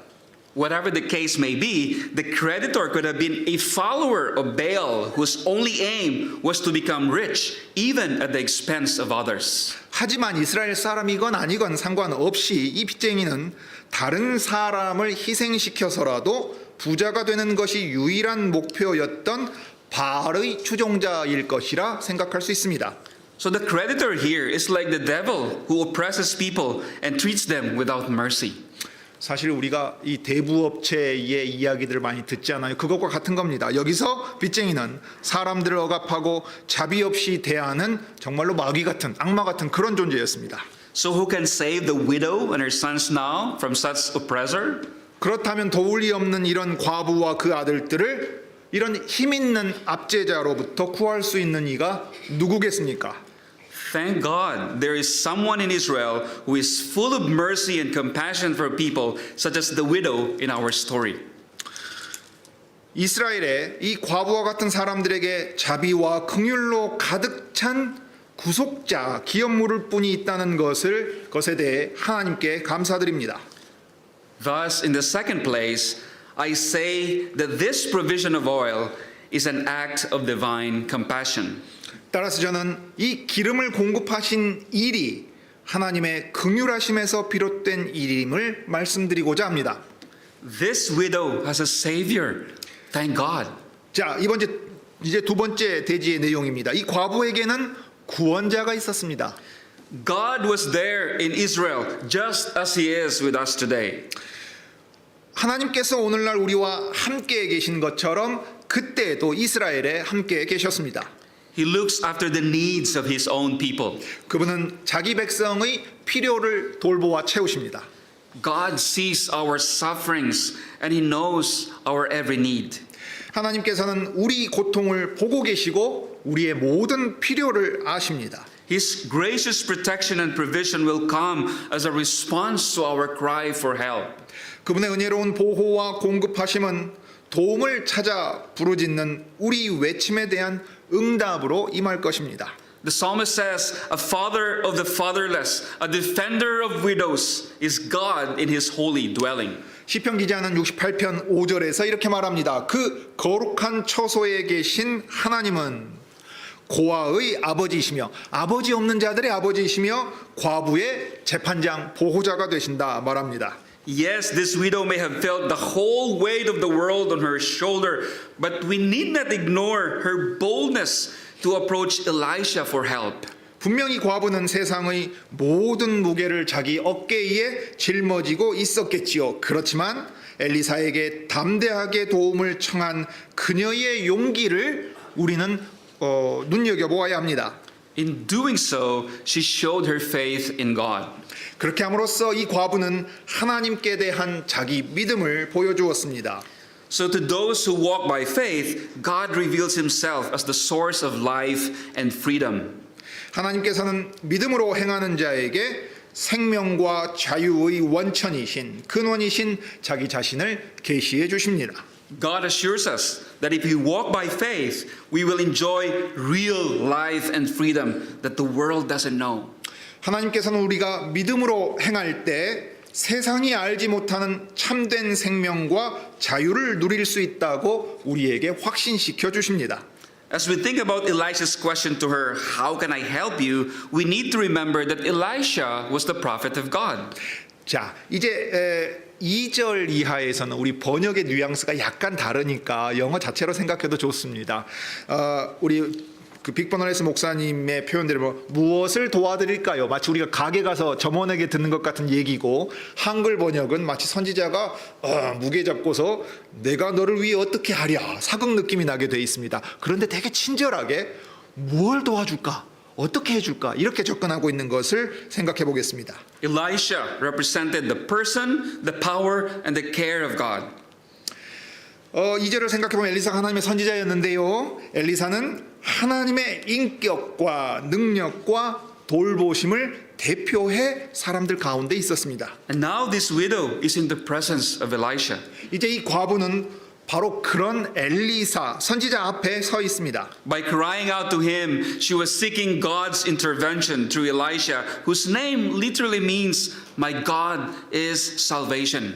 [SPEAKER 2] Whatever the case may be, the creditor could have been a follower of Baal whose only aim was to become rich, even at the expense of others.
[SPEAKER 1] 하지만 이스라엘 사람이건 아니건 상관없이 이 빚쟁이는 다른 사람을 희생시켜서라도 부자가 되는 것이 유일한 목표였던 바알의 추종자일 것이라 생각할 수 있습니다.
[SPEAKER 2] So the creditor here is like the devil who oppresses people and treats them without mercy.
[SPEAKER 1] 사실 우리가 이 대부업체의 이야기들을 많이 듣지 않아요? 그것과 같은 겁니다. 여기서 빚쟁이는 사람들을 억압하고 자비 없이 대하는 정말로 마귀 같은 악마 같은 그런 존재였습니다.
[SPEAKER 2] So who can save the widow and her sons now from such oppressor?
[SPEAKER 1] 그렇다면 도울 리 없는 이런 과부와 그 아들들을 이런 힘 있는 압제자로부터 구할 수 있는 이가 누구겠습니까?
[SPEAKER 2] Thank God there is someone in Israel who is full of mercy and compassion for people such as the widow in our story.
[SPEAKER 1] 이스라엘에 이 과부와 같은 사람들에게 자비와 긍휼로 가득 찬 구속자 기업 물을 뿐이 있다는 것에 대해 하나님께 감사드립니다.
[SPEAKER 2] Thus, in the second place, I say that this provision of oil is an act of divine compassion.
[SPEAKER 1] 따라서 저는 이 기름을 공급하신 일이 하나님의 긍휼하심에서 비롯된 일임을 말씀드리고자 합니다.
[SPEAKER 2] This widow has a savior. Thank God.
[SPEAKER 1] 자, 이제 두 번째 대지의 내용입니다. 이 과부에게는 구원자가 있었습니다.
[SPEAKER 2] God was there in Israel just as he is with us today.
[SPEAKER 1] 하나님께서 오늘날 우리와 함께 계신 것처럼 그때도 이스라엘에 함께 계셨습니다.
[SPEAKER 2] He looks after the needs of his own people.
[SPEAKER 1] 그분은 자기 백성의 필요를 돌보아 채우십니다.
[SPEAKER 2] God sees our sufferings and he knows our every need.
[SPEAKER 1] 하나님께서는 우리 고통을 보고 계시고 우리의 모든 필요를 아십니다.
[SPEAKER 2] His gracious protection and provision will come as a response to our cry for help.
[SPEAKER 1] 그분의 은혜로운 보호와 공급하심은 도움을 찾아 부르짖는 우리 외침에 대한 응답으로 임할 것입니다.
[SPEAKER 2] The psalmist says, a father of the fatherless, a defender of widows is God in his holy dwelling.
[SPEAKER 1] 시편 기자는 68편 5절에서 이렇게 말합니다. 그 거룩한 처소에 계신 하나님은 고아의 아버지이시며 아버지 없는 자들의 아버지이시며 과부의 재판장 보호자가 되신다 말합니다.
[SPEAKER 2] Yes, this widow may have felt the whole weight of the world on her shoulder, but we need not ignore her boldness to approach Elisha for help.
[SPEAKER 1] 분명히 과부는 세상의 모든 무게를 자기 어깨에 짊어지고 있었겠지요. 그렇지만 엘리사에게 담대하게 도움을 청한 그녀의 용기를 우리는 눈여겨보아야 합니다.
[SPEAKER 2] In doing so, she showed her faith in God.
[SPEAKER 1] 그렇게 함으로써 이 과부는 하나님께 대한 자기 믿음을 보여주었습니다.
[SPEAKER 2] So to those who walk by faith, God reveals himself as the source of life and freedom.
[SPEAKER 1] 하나님께서는 믿음으로 행하는 자에게 생명과 자유의 원천이신 근원이신 자기 자신을 계시해 주십니다.
[SPEAKER 2] God assures us that if we walk by faith, we will enjoy real life and freedom that the world doesn't know.
[SPEAKER 1] 하나님께서는 우리가 믿음으로 행할 때 세상이 알지 못하는 참된 생명과 자유를 누릴 수 있다고 우리에게 확신시켜 주십니다.
[SPEAKER 2] As we think about Elisha's question to her, how can I help you? We need to remember that Elisha was the prophet of God.
[SPEAKER 1] 자, 이제 2절 이하에서는 우리 번역의 뉘앙스가 약간 다르니까 영어 자체로 생각해도 좋습니다. 우리 그 빅버너레스 목사님의 표현대로 무엇을 도와드릴까요? 마치 우리가 가게 가서 점원에게 듣는 것 같은 얘기고, 한글 번역은 마치 선지자가 무게 잡고서 내가 너를 위해 어떻게 하랴 사극 느낌이 나게 돼 있습니다. 그런데 되게 친절하게 뭘 도와줄까? 어떻게 해줄까? 이렇게 접근하고 있는 것을 생각해 보겠습니다.
[SPEAKER 2] Elisha represented the person, the power, and the care of God.
[SPEAKER 1] 2절을 생각해보면 엘리사가 하나님의 선지자였는데요. 엘리사는 하나님의 인격과 능력과 돌보심을 대표해 사람들 가운데 있었습니다.
[SPEAKER 2] And now this widow is in the presence of Elisha.
[SPEAKER 1] 이제 이 과부는 바로 그런 엘리사 선지자 앞에 서 있습니다.
[SPEAKER 2] By crying out to him, she was seeking God's intervention through Elisha, whose name literally means, "My God is salvation."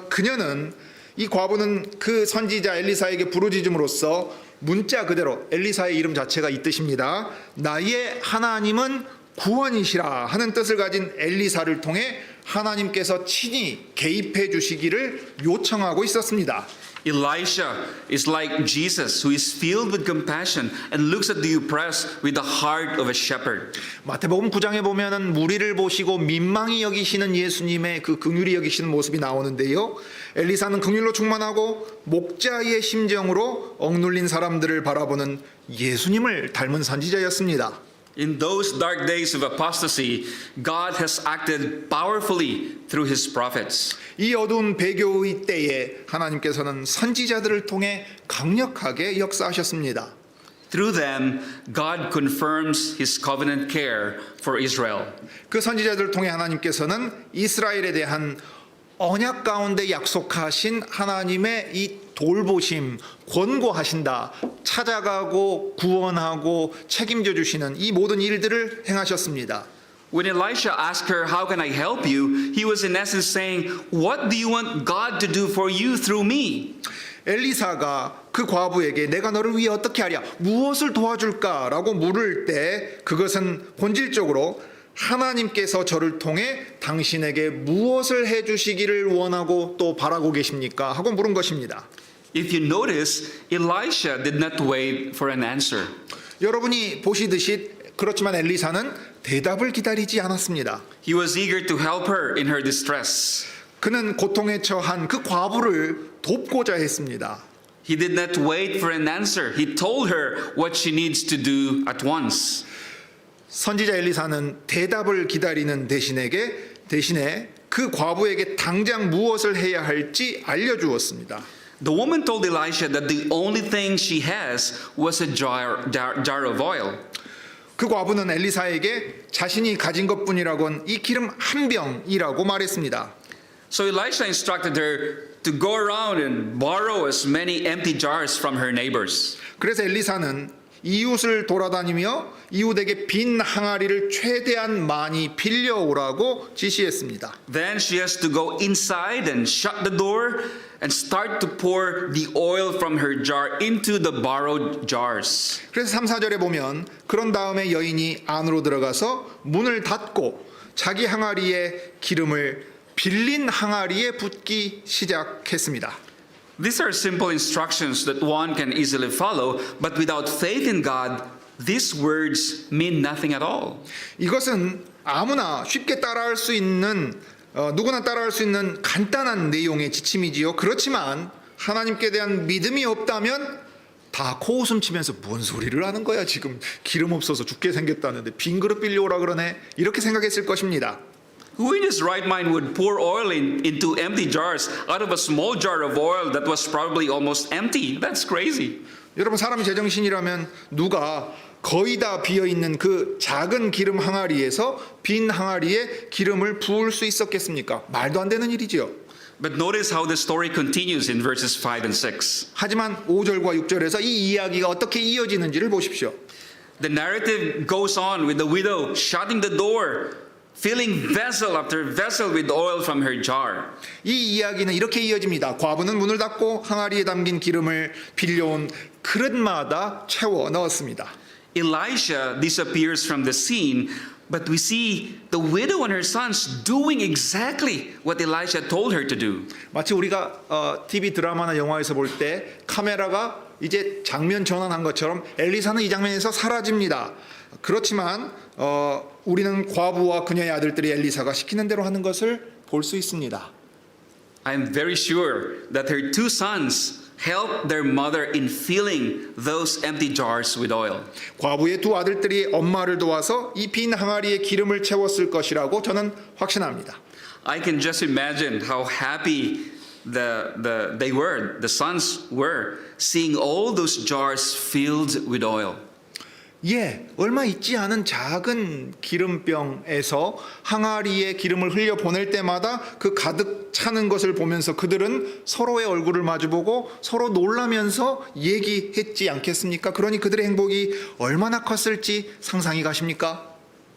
[SPEAKER 1] 그녀는 이 과부는 그 선지자 엘리사에게 부르짖음으로써 문자 그대로 엘리사의 이름 자체가 이 뜻입니다. 나의 하나님은 구원이시라 하는 뜻을 가진 엘리사를 통해 하나님께서 친히 개입해 주시기를 요청하고 있었습니다.
[SPEAKER 2] Elisha is like Jesus, who is filled with compassion and looks at the oppressed with the heart of a shepherd.
[SPEAKER 1] 마태복음 9장에 보면은 무리를 보시고 민망히 여기시는 예수님의 그 긍휼히 여기시는 모습이 나오는데요. 엘리사는 긍휼로 충만하고 목자의 심정으로 억눌린 사람들을 바라보는 예수님을 닮은 선지자였습니다.
[SPEAKER 2] In those dark days of apostasy, God has acted powerfully through his prophets.
[SPEAKER 1] 이 어두운 배교의 때에 하나님께서는 선지자들을 통해 강력하게 역사하셨습니다.
[SPEAKER 2] Through them, God confirms his covenant care for Israel.
[SPEAKER 1] 그 선지자들을 통해 하나님께서는 이스라엘에 대한 언약 가운데 약속하신 하나님의 이 돌보심, 권고하신다, 찾아가고 구원하고 책임져 주시는 이 모든 일들을 행하셨습니다.
[SPEAKER 2] When Elisha asked her, "How can I help you?" he was in essence saying, "What do you want God to do for you through me?"
[SPEAKER 1] 엘리사가 그 과부에게 내가 너를 위해 어떻게 하랴, 무엇을 도와줄까라고 물을 때 그것은 본질적으로 하나님께서 저를 통해 당신에게 무엇을 해주시기를 원하고 또 바라고 계십니까? 하고 물은 것입니다.
[SPEAKER 2] If you notice, Elisha did not wait for an answer.
[SPEAKER 1] 여러분이 보시듯이 그렇지만 엘리사는 대답을 기다리지 않았습니다.
[SPEAKER 2] He was eager to help her in her distress.
[SPEAKER 1] 그는 고통에 처한 그 과부를 돕고자 했습니다.
[SPEAKER 2] He did not wait for an answer. He told her what she needs to do at once.
[SPEAKER 1] 선지자 엘리사는 대답을 기다리는 대신에 그 과부에게 당장 무엇을 해야 할지 알려주었습니다.
[SPEAKER 2] The woman told Elisha that the only thing she has was a jar of oil.
[SPEAKER 1] 그 과부는 엘리사에게 자신이 가진 것뿐이라곤 이 기름 한 병이라고 말했습니다.
[SPEAKER 2] So Elisha instructed her to go around and borrow as many empty jars from her neighbors.
[SPEAKER 1] 그래서 엘리사는 이웃을 돌아다니며 이웃에게 빈 항아리를 최대한 많이 빌려오라고 지시했습니다.
[SPEAKER 2] Then she has to go inside and shut the door and start to pour the oil from her jar into the borrowed jars.
[SPEAKER 1] 그래서 3, 4절에 보면 그런 다음에 여인이 안으로 들어가서 문을 닫고 자기 항아리에 기름을 빌린 항아리에 붓기 시작했습니다.
[SPEAKER 2] These are simple instructions that one can easily follow, but without faith in God, these words mean nothing at all.
[SPEAKER 1] 이것은 아무나 쉽게 따라할 수 있는 누구나 따라할 수 있는 간단한 내용의 지침이지요. 그렇지만 하나님께 대한 믿음이 없다면 다 코웃음 치면서 뭔 소리를 하는 거야 지금 기름 없어서 죽게 생겼다는데 빈 그릇 빌려오라 그러네 이렇게 생각했을 것입니다.
[SPEAKER 2] Who in his right mind would pour oil into empty jars out of a small jar of oil that was probably almost empty? That's crazy.
[SPEAKER 1] 여러분 사람이 제정신이라면 누가 거의 다 비어있는 그 작은 기름 항아리에서 빈 항아리에 기름을 부을 수 있었겠습니까? 말도 안 되는 일이지요.
[SPEAKER 2] But notice how the story continues in verses 5 and 6.
[SPEAKER 1] 하지만 5절과 6절에서 이 이야기가 어떻게 이어지는지를 보십시오.
[SPEAKER 2] The narrative goes on with the widow shutting the door, filling vessel after vessel with oil from her jar.
[SPEAKER 1] 이 이야기는 이렇게 이어집니다. 과부는 문을 닫고 항아리에 담긴 기름을 빌려온 그릇마다 채워 넣었습니다.
[SPEAKER 2] Elisha disappears from the scene, but we see the widow and her sons doing exactly what Elisha told her to do.
[SPEAKER 1] 마치 우리가 TV 드라마나 영화에서 볼 때 카메라가 이제 장면 전환한 것처럼 엘리사는 이 장면에서 사라집니다. 그렇지만 우리는 과부와 그녀의 아들들이 엘리사가 시키는 대로 하는 것을 볼 수 있습니다.
[SPEAKER 2] I'm very sure that her two sons helped their mother in filling those empty jars with oil.
[SPEAKER 1] 과부의 두 아들들이 엄마를 도와서 이 빈 항아리에 기름을 채웠을 것이라고 저는 확신합니다.
[SPEAKER 2] I can just imagine how happy the sons were seeing all those jars filled with oil.
[SPEAKER 1] 예, 얼마 있지 않은 작은 기름병에서 항아리에 기름을 흘려 보낼 때마다 그 가득 차는 것을 보면서 그들은 서로의 얼굴을 마주보고 서로 놀라면서 얘기했지 않겠습니까? 그러니 그들의 행복이 얼마나 컸을지 상상이 가십니까?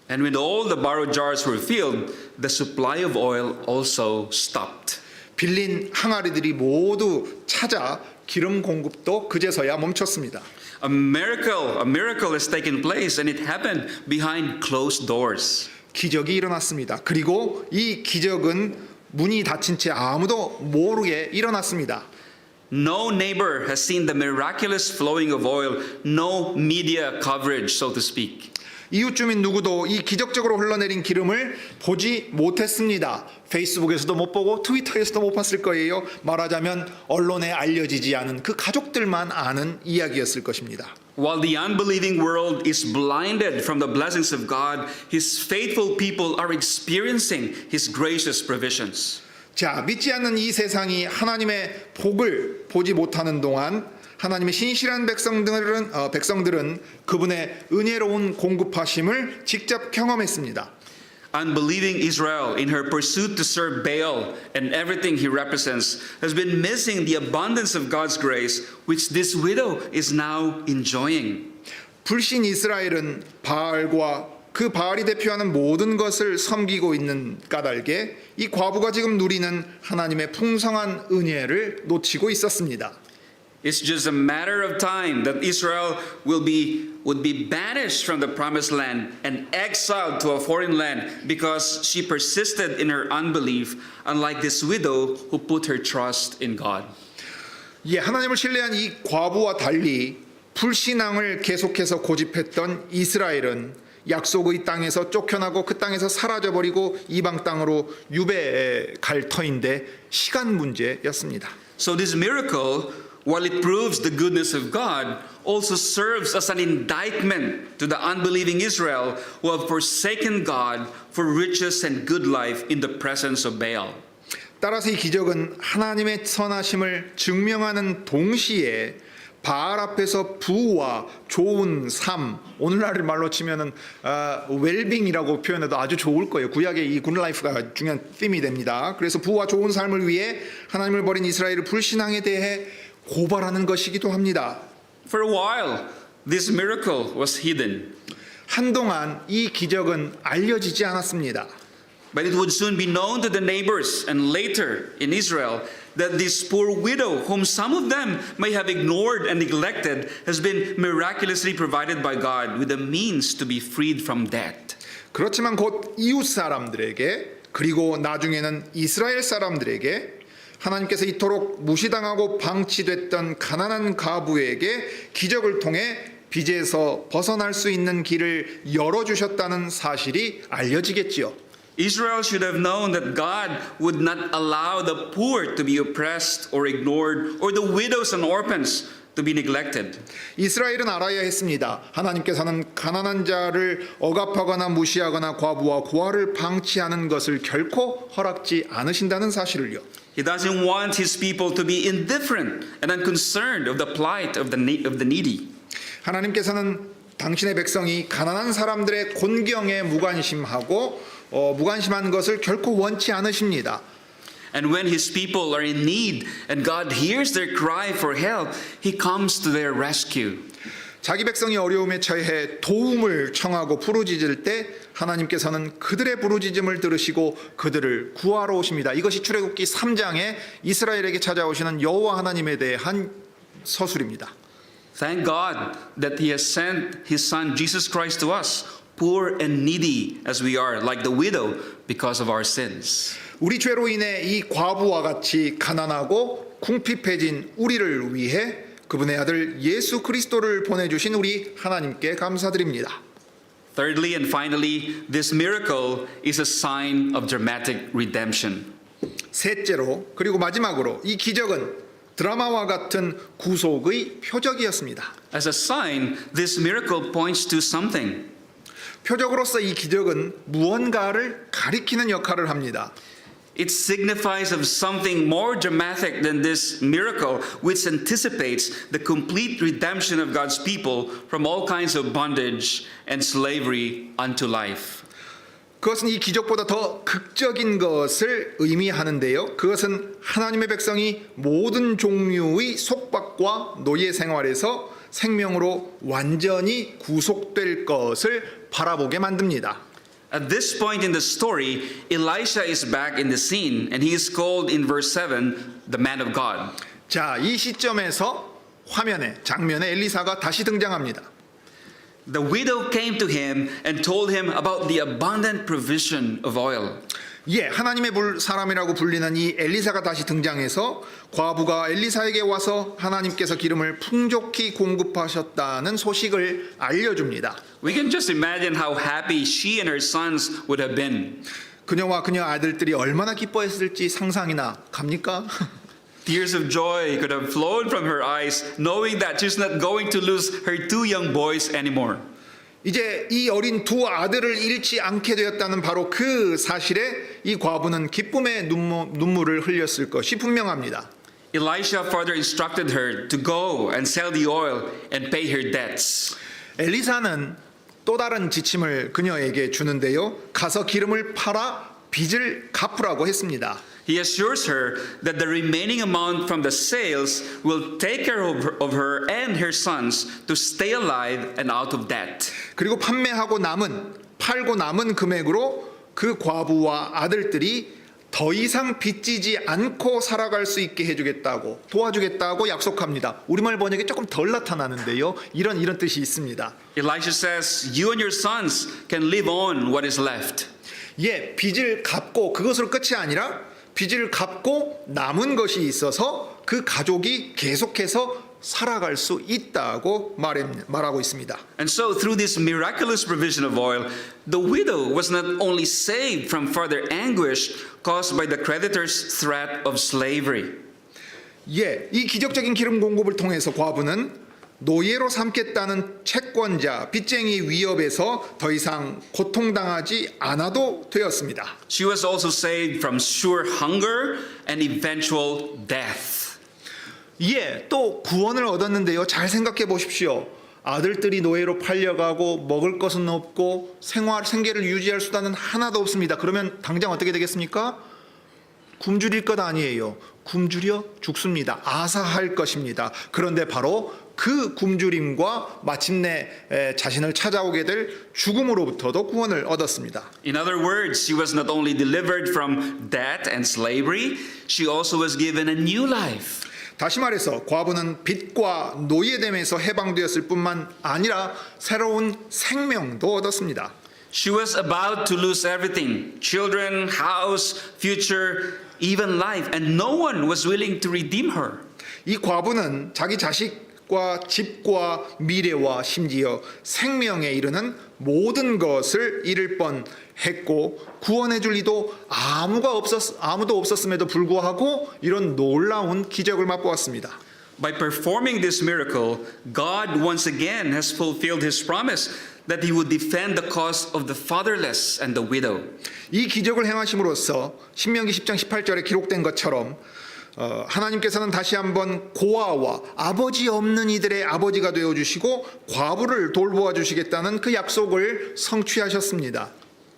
[SPEAKER 2] And when all the borrowed jars were filled, the supply of oil also stopped.
[SPEAKER 1] 빌린 항아리들이 모두 찾아 기름 공급도 그제서야 멈췄습니다.
[SPEAKER 2] A miracle has taken place, and it happened behind closed doors.
[SPEAKER 1] 기적이 일어났습니다. 그리고 이 기적은 문이 닫힌 채 아무도 모르게 일어났습니다.
[SPEAKER 2] No neighbor has seen the miraculous flowing of oil, no media coverage, so to speak.
[SPEAKER 1] 이웃 주민 누구도 이 기적적으로 흘러내린 기름을 보지 못했습니다. 페이스북에서도 못 보고 트위터에서도 못 봤을 거예요. 말하자면 언론에 알려지지 않은 그 가족들만 아는 이야기였을 것입니다.
[SPEAKER 2] While the unbelieving world is blinded from the blessings of God, His faithful people are experiencing His gracious provisions.
[SPEAKER 1] 자, 믿지 않는 이 세상이 하나님의 복을 보지 못하는 동안 하나님의 신실한 백성들은 그분의 은혜로운 공급하심을 직접 경험했습니다.
[SPEAKER 2] Unbelieving Israel, in her pursuit to serve Baal and everything he represents, has been missing the abundance of God's grace, which this widow is now enjoying.
[SPEAKER 1] 불신 이스라엘은 바알과 그 바알이 대표하는 모든 것을 섬기고 있는 까닭에 이 과부가 지금 누리는 하나님의 풍성한 은혜를 놓치고 있었습니다.
[SPEAKER 2] It's just a matter of time that Israel would be banished from the promised land and exiled to a foreign land because she persisted in her unbelief, unlike this widow who put her trust in God.
[SPEAKER 1] 예, 하나님을 신뢰한 이 과부와 달리 불신앙을 계속해서 고집했던 이스라엘은 약속의 땅에서 쫓겨나고 그 땅에서 사라져버리고 이방 땅으로 유배해 갈 터인데 시간 문제였습니다.
[SPEAKER 2] So this miracle, while it proves the goodness of God, also serves as an indictment to the unbelieving Israel who have forsaken God for riches and good life in the presence of Baal.
[SPEAKER 1] 따라서 이 기적은 하나님의 선하심을 증명하는 동시에 바알 앞에서 부와 좋은 삶, 오늘날 말로 치면은 웰빙이라고 표현해도 아주 좋을 거예요. 구약의 이 굿라이프가 중요한 팀이 됩니다. 그래서 부와 좋은 삶을 위해 하나님을 버린 이스라엘의 불신앙에 대해 고발하는 것이기도 합니다.
[SPEAKER 2] For a while, this miracle was hidden,
[SPEAKER 1] 한동안 이 기적은 알려지지 않았습니다.
[SPEAKER 2] but it would soon be known to the neighbors and later in Israel that this poor widow, whom some of them may have ignored and neglected, has been miraculously provided by God with the means to be freed from debt.
[SPEAKER 1] 그렇지만 곧 이웃 사람들에게 그리고 나중에는 이스라엘 사람들에게 하나님께서 이토록 무시당하고 방치됐던 가난한 과부에게 기적을 통해 빚에서 벗어날 수 있는 길을 열어주셨다는 사실이 알려지겠지요.
[SPEAKER 2] Israel should have known that God would not allow the poor to be oppressed or ignored or the widows and orphans to be neglected.
[SPEAKER 1] 이스라엘은 알아야 했습니다. 하나님께서는 가난한 자를 억압하거나 무시하거나 과부와 고아를 방치하는 것을 결코 허락지 않으신다는 사실을요.
[SPEAKER 2] He doesn't want his people to be indifferent and unconcerned of the plight of the needy.
[SPEAKER 1] 하나님께서는 당신의 백성이 가난한 사람들의 곤경에 무관심한 것을 결코 원치 않으십니다.
[SPEAKER 2] And when his people are in need and God hears their cry for help, he comes to their rescue.
[SPEAKER 1] 자기 백성이 어려움에 처해 도움을 청하고 부르짖을 때 하나님께서는 그들의 부르짖음을 들으시고 그들을 구하러 오십니다. 이것이 출애굽기 3장에 이스라엘에게 찾아오시는 여호와 하나님에 대한 서술입니다.
[SPEAKER 2] Thank God that he has sent his son Jesus Christ to us, poor and needy as we are, like the widow, because of our sins.
[SPEAKER 1] 우리 죄로 인해 이 과부와 같이 가난하고 궁핍해진 우리를 위해 그분의 아들 예수 그리스도를 보내주신 우리 하나님께 감사드립니다.
[SPEAKER 2] Thirdly and finally, this miracle is a sign of dramatic redemption.
[SPEAKER 1] 셋째로 그리고 마지막으로 이 기적은 드라마와 같은 구속의 표적이었습니다.
[SPEAKER 2] As a sign, this miracle points to something.
[SPEAKER 1] 표적으로서 이 기적은 무언가를 가리키는 역할을 합니다.
[SPEAKER 2] It signifies of something more dramatic than this miracle, which anticipates the complete redemption of God's people from all kinds of bondage and slavery unto life.
[SPEAKER 1] 그것은 이 기적보다 더 극적인 것을 의미하는데요. 그것은 하나님의 백성이 모든 종류의 속박과 노예 생활에서 생명으로 완전히 구속될 것을 바라보게 만듭니다.
[SPEAKER 2] At this point in the story, Elisha is back in the scene and he is called in verse 7 the man of God.
[SPEAKER 1] 자, 이 시점에서 장면에 엘리사가 다시 등장합니다.
[SPEAKER 2] The widow came to him and told him about the abundant provision of oil.
[SPEAKER 1] 예, 하나님의 사람이라고 불리는 이 엘리사가 다시 등장해서 과부가 엘리사에게 와서 하나님께서 기름을 풍족히 공급하셨다는 소식을 알려줍니다.
[SPEAKER 2] We can just imagine how happy she and her sons would have been.
[SPEAKER 1] 그녀와 그녀 아들들이 얼마나 기뻐했을지 상상이나 갑니까?
[SPEAKER 2] Tears of joy could have flowed from her eyes, knowing that she's not going to lose her two young boys anymore.
[SPEAKER 1] 이제 이 어린 두 아들을 잃지 않게 되었다는 바로 그 사실에 이 과부는 기쁨의 눈물을 흘렸을 것이 분명합니다.
[SPEAKER 2] Elisha further instructed her to go and sell the oil and pay her debts.
[SPEAKER 1] 엘리사는 또 다른 지침을 그녀에게 주는데요. 가서 기름을 팔아 빚을 갚으라고 했습니다.
[SPEAKER 2] He assures her that the remaining amount from the sales will take care of her and her sons to stay alive and out of debt.
[SPEAKER 1] 그리고 팔고 남은 금액으로 그 과부와 아들들이 더 이상 빚지지 않고 살아갈 수 있게 해주겠다고 도와주겠다고 약속합니다. 우리말 번역에 조금 덜 나타나는데요. 이런 뜻이 있습니다.
[SPEAKER 2] Elisha says, "You and your sons can live on what is left."
[SPEAKER 1] 예, 빚을 갚고 그것으로 끝이 아니라 빚을 갚고 남은 것이 있어서 그 가족이 계속해서 살아갈 수 있다고 말하고 있습니다.
[SPEAKER 2] And so through this miraculous provision of oil, the widow was not only saved from further anguish caused by the creditor's threat of slavery.
[SPEAKER 1] 예, 이 기적적인 기름 공급을 통해서 과부는 노예로 삼겠다는 채권자, 빚쟁이 위협에서 더 이상 고통당하지 않아도 되었습니다.
[SPEAKER 2] She was also saved from sure hunger and eventual death.
[SPEAKER 1] 예, 또 구원을 얻었는데요. 잘 생각해 보십시오. 아들들이 노예로 팔려가고 먹을 것은 없고 생계를 유지할 수단은 하나도 없습니다. 그러면 당장 어떻게 되겠습니까? 굶주릴 것 아니에요. 굶주려 죽습니다. 아사할 것입니다. 그런데 바로 그 굶주림과 마침내 자신을 찾아오게 될 죽음으로부터도 구원을 얻었습니다.
[SPEAKER 2] In other words, she was not only delivered from death and slavery, she also was given a new life.
[SPEAKER 1] 다시 말해서 과부는 빚과 노예됨에서 해방되었을 뿐만 아니라 새로운 생명도 얻었습니다.
[SPEAKER 2] She was about to lose everything: children, house, future, even life, and no one was willing to redeem her.
[SPEAKER 1] 이 과부는 자기 자식과 집과 미래와 심지어 생명에 이르는 모든 것을 잃을 뻔했고 구원해 줄 이도 아무도 없었음에도 불구하고 이런 놀라운 기적을 맛보았습니다.
[SPEAKER 2] By performing this miracle, God once again has fulfilled his promise that he would defend the cause of the fatherless and the widow.
[SPEAKER 1] 이 기적을 행하심으로써 신명기 10장 18절에 기록된 것처럼 하나님께서는 다시 한번 고아와 아버지 없는 이들의 아버지가 되어주시고 과부를 돌보아 주시겠다는 그 약속을 성취하셨습니다.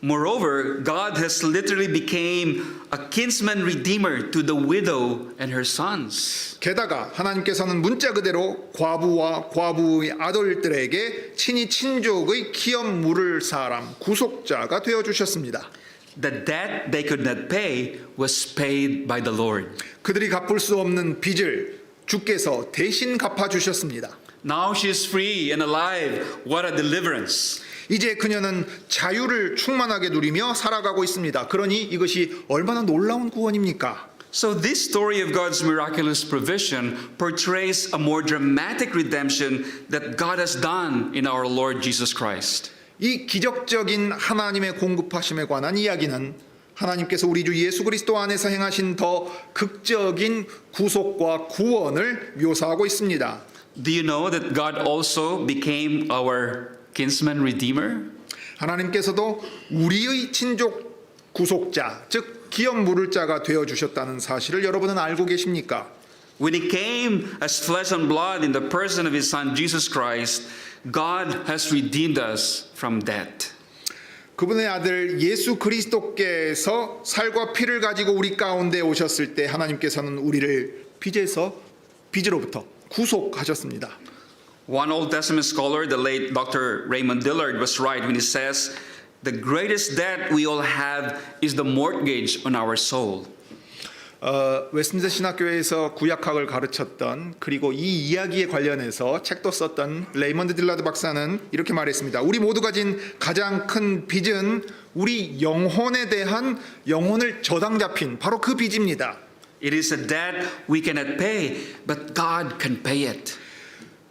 [SPEAKER 2] Moreover, God has literally became a kinsman redeemer to the widow and her sons.
[SPEAKER 1] 게다가 하나님께서는 문자 그대로 과부와 과부의 아들들에게 친히 친족의 기업 물을 사람 구속자가 되어주셨습니다.
[SPEAKER 2] The debt they could not pay was paid by the Lord.
[SPEAKER 1] 그들이 갚을 수 없는 빚을 주께서 대신 갚아주셨습니다.
[SPEAKER 2] Now she is free and alive. What a deliverance.
[SPEAKER 1] 이제 그녀는 자유를 충만하게 누리며 살아가고 있습니다. 그러니 이것이 얼마나 놀라운 구원입니까?
[SPEAKER 2] So this story of God's miraculous provision portrays a more dramatic redemption that God has done in our Lord Jesus Christ.
[SPEAKER 1] 이 기적적인 하나님의 공급하심에 관한 이야기는 하나님께서 우리 주 예수 그리스도 안에서 행하신 더 극적인 구속과 구원을 묘사하고 있습니다.
[SPEAKER 2] Do you know that God also became our kinsman redeemer?
[SPEAKER 1] 하나님께서도 우리의 친족 구속자, 즉 기업 물을 자가 되어 주셨다는 사실을 여러분은 알고 계십니까?
[SPEAKER 2] When he came as flesh and blood in the person of his son Jesus Christ, God has redeemed us from death.
[SPEAKER 1] 그분의 아들 예수 그리스도께서 살과 피를 가지고 우리 가운데 오셨을 때 하나님께서는 우리를 빚으로부터 구속하셨습니다.
[SPEAKER 2] One Old Testament scholar, the late Dr. Raymond Dillard, was right when he says, the greatest debt we all have is the mortgage on our soul.
[SPEAKER 1] 웨스트민스터 신학교에서 구약학을 가르쳤던 그리고 이 이야기에 관련해서 책도 썼던 레이먼드 딜라드 박사는 이렇게 말했습니다. 우리 모두 가진 가장 큰 빚은 우리 영혼을 저당 잡힌 바로 그 빚입니다.
[SPEAKER 2] It is a debt we cannot pay, but God can pay it.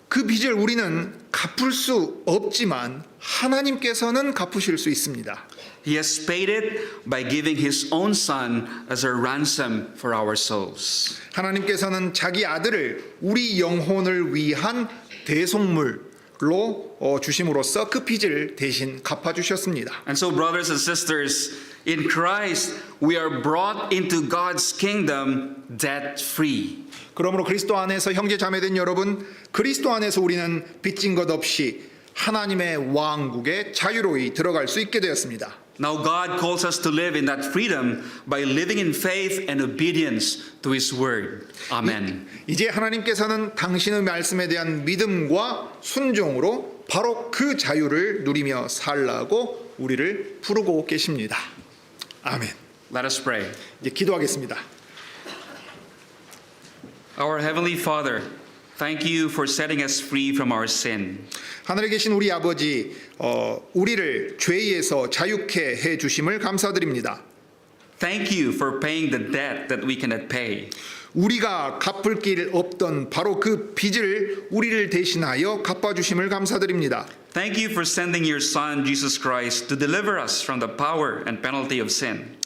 [SPEAKER 1] 그 빚을 우리는 갚을 수 없지만 하나님께서는 갚으실 수 있습니다.
[SPEAKER 2] He has paid it by giving his own son as a ransom for our souls.
[SPEAKER 1] 하나님께서는 자기 아들을 우리 영혼을 위한 대속물로 주심으로써 그 빚을 대신 갚아주셨습니다.
[SPEAKER 2] And so, brothers and sisters, in Christ, we are brought into God's kingdom debt-free.
[SPEAKER 1] 그러므로 그리스도 안에서 형제 자매된 여러분, 그리스도 안에서 우리는 빚진 것 없이 하나님의 왕국에 자유로이 들어갈 수 있게 되었습니다.
[SPEAKER 2] Now God calls us to live in that freedom by living in faith and obedience to His word. Amen.
[SPEAKER 1] 이제 하나님께서는 당신의 말씀에 대한 믿음과 순종으로 바로 그 자유를 누리며 살라고 우리를 부르고 계십니다. 아멘.
[SPEAKER 2] Let us pray.
[SPEAKER 1] 이제 기도하겠습니다.
[SPEAKER 2] Our Heavenly Father, thank you for setting us free from our sin.
[SPEAKER 1] 하늘에 계신 우리 아버지, 우리를 죄에서 자유케 해 주심을 감사드립니다.
[SPEAKER 2] Thank you for paying the debt that we cannot pay.
[SPEAKER 1] 우리가 갚을 길 없던 바로 그 빚을 우리를 대신하여 갚아주심을 감사드립니다.
[SPEAKER 2] Thank you for sending your Son, Jesus Christ, to deliver us from the power and penalty of sin.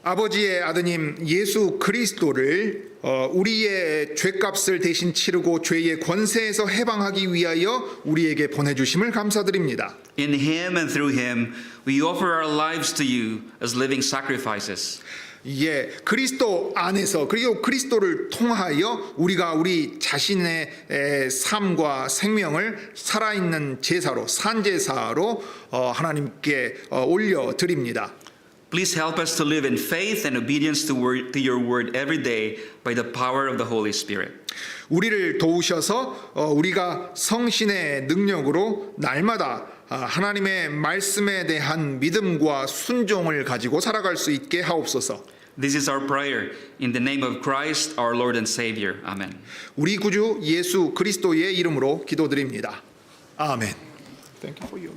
[SPEAKER 1] 아버지의 아드님 예수 그리스도를 우리의 죄값을 대신 치르고 죄의 권세에서 해방하기 위하여 우리에게 보내주심을 감사드립니다.
[SPEAKER 2] In Him and through Him, we offer our lives to you as living sacrifices.
[SPEAKER 1] 예, 그리스도 안에서 그리고 그리스도를 통하여 우리가 우리 자신의 삶과 생명을 살아있는 제사로 산제사로 하나님께 올려드립니다.
[SPEAKER 2] Please help us to live in faith and obedience to your word every day by the power of the Holy Spirit.
[SPEAKER 1] 우리를 도우셔서 우리가 성신의 능력으로 날마다 하나님의 말씀에 대한 믿음과 순종을 가지고 살아갈 수 있게 하옵소서.
[SPEAKER 2] This is our prayer in the name of Christ, our Lord and Savior. Amen.
[SPEAKER 1] 우리 구주 예수 그리스도의 이름으로 기도드립니다. 아멘. Thank you for your